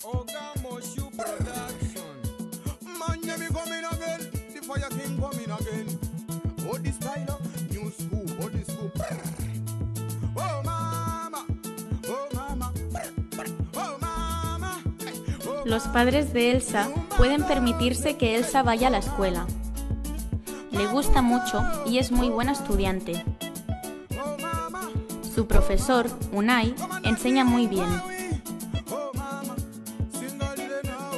Ogamo Shoe Production. Man, yeah, me coming again. The fire king coming again. Oh, the style of new school. Oh, the school. Oh, mama. Oh, mama. Oh, mama. Oh, Los padres de Elsa pueden permitirse que Elsa vaya a la escuela. Le gusta mucho y es muy buena estudiante. oh, mama. Su profesor, Unai, enseña muy bien. Oh, mama. Single day now,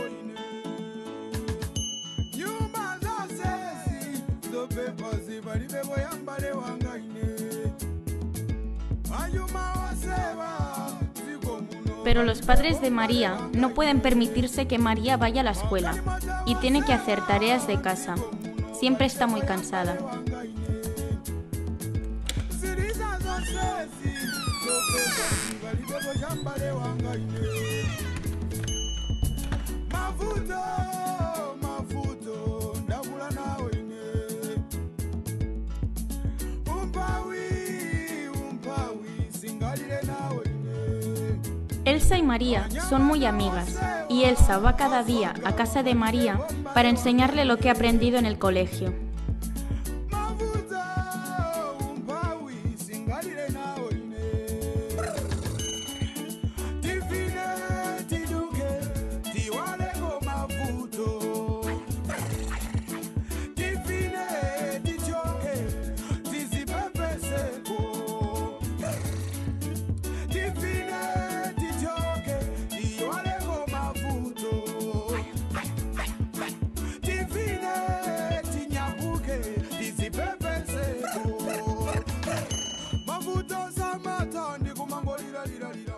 you must not say, the papers, if I did boy, I'm body one guy. Are you my saver? Pero los padres de María no pueden permitirse que María vaya a la escuela y tiene que hacer tareas de casa. Siempre está muy cansada. Elsa y María son muy amigas y Elsa va cada día a casa de María para enseñarle lo que ha aprendido en el colegio. Mafuta samata ndi kumangolira lira lira.